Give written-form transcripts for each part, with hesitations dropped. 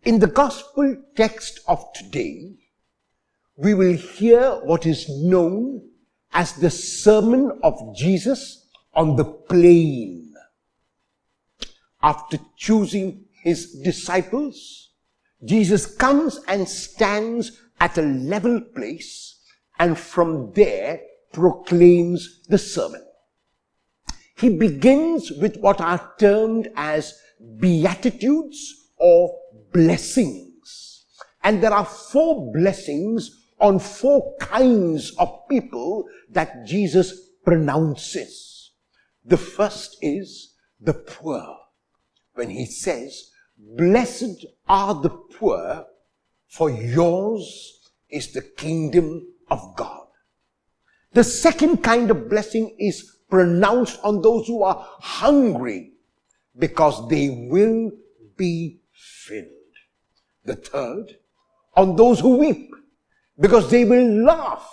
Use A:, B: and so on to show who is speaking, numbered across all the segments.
A: In the gospel text of today, we will hear what is known as the Sermon of Jesus on the Plain. After choosing his disciples, Jesus comes and stands at a level place and from there proclaims the sermon. He begins with what are termed as beatitudes or blessings. And there are 4 blessings on 4 kinds of people that Jesus pronounces. The first is the poor, when he says, "Blessed are the poor, for yours is the kingdom of God." The second kind of blessing is pronounced on those who are hungry, because they will be filled. The third, on those who weep, because they will laugh.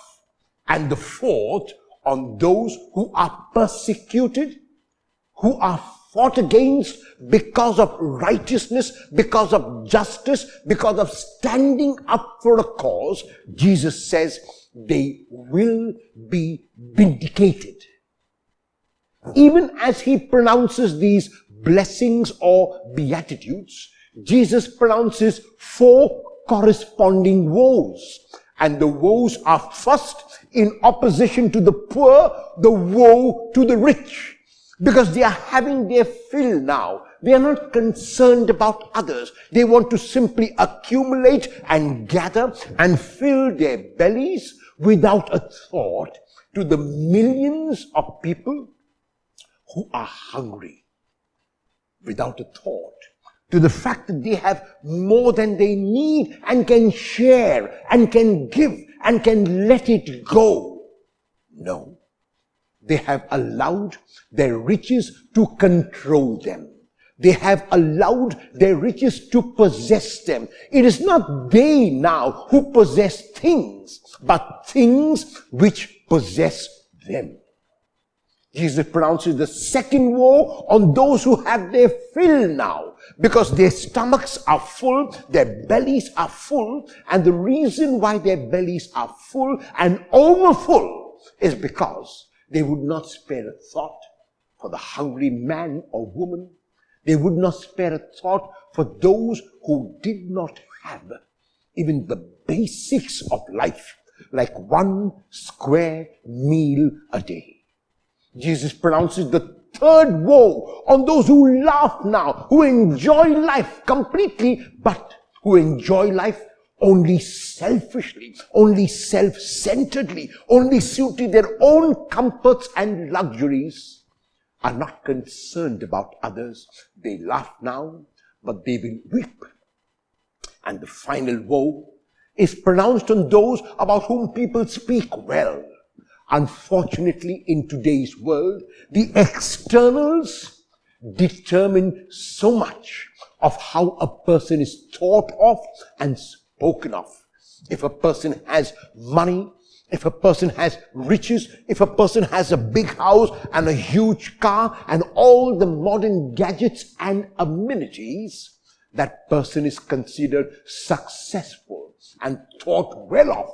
A: And the fourth, on those who are persecuted, who are fought against because of righteousness, because of justice, because of standing up for a cause. Jesus says they will be vindicated. Even as he pronounces these blessings or beatitudes, Jesus pronounces 4 corresponding woes. And the woes are first, in opposition to the poor, the woe to the rich. Because they are having their fill now. They are not concerned about others. They want to simply accumulate and gather and fill their bellies without a thought to the millions of people who are hungry, without a thought to the fact that they have more than they need and can share and can give and can let it go. No, they have allowed their riches to control them. They have allowed their riches to possess them. It is not they now who possess things, but things which possess them. Jesus pronounces the second woe on those who have their fill now, because their stomachs are full, their bellies are full, and the reason why their bellies are full and overfull is because they would not spare a thought for the hungry man or woman. They would not spare a thought for those who did not have even the basics of life, like 1 square meal a day. Jesus pronounces the third woe on those who laugh now, who enjoy life completely, but who enjoy life only selfishly, only self-centeredly, only suiting their own comforts and luxuries, are not concerned about others. They laugh now, but they will weep. And the final woe is pronounced on those about whom people speak well. Unfortunately, in today's world, the externals determine so much of how a person is thought of and spoken of. If a person has money, if a person has riches, if a person has a big house and a huge car and all the modern gadgets and amenities, that person is considered successful and thought well of.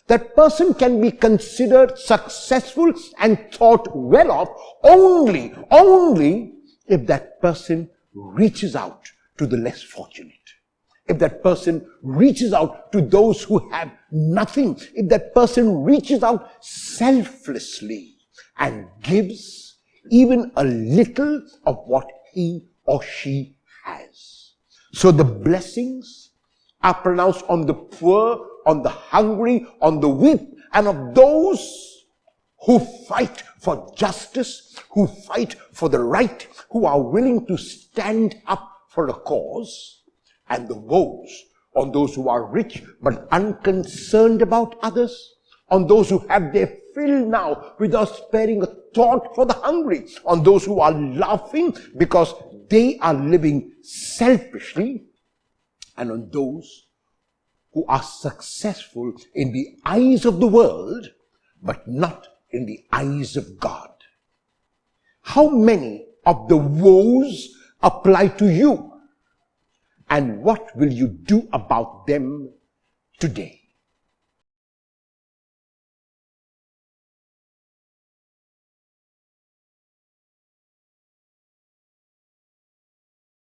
A: That person can be considered successful and thought well of only if that person reaches out to the less fortunate. If that person reaches out to those who have nothing. If that person reaches out selflessly and gives even a little of what he or she has. So the blessings are pronounced on the poor, on the hungry, on the weak, and of those who fight for justice, who fight for the right, who are willing to stand up for a cause, and the woes on those who are rich but unconcerned about others, on those who have their fill now without sparing a thought for the hungry, on those who are laughing because they are living selfishly, and on those who are successful in the eyes of the world, but not in the eyes of God. How many of the woes apply to you? And what will you do about them today?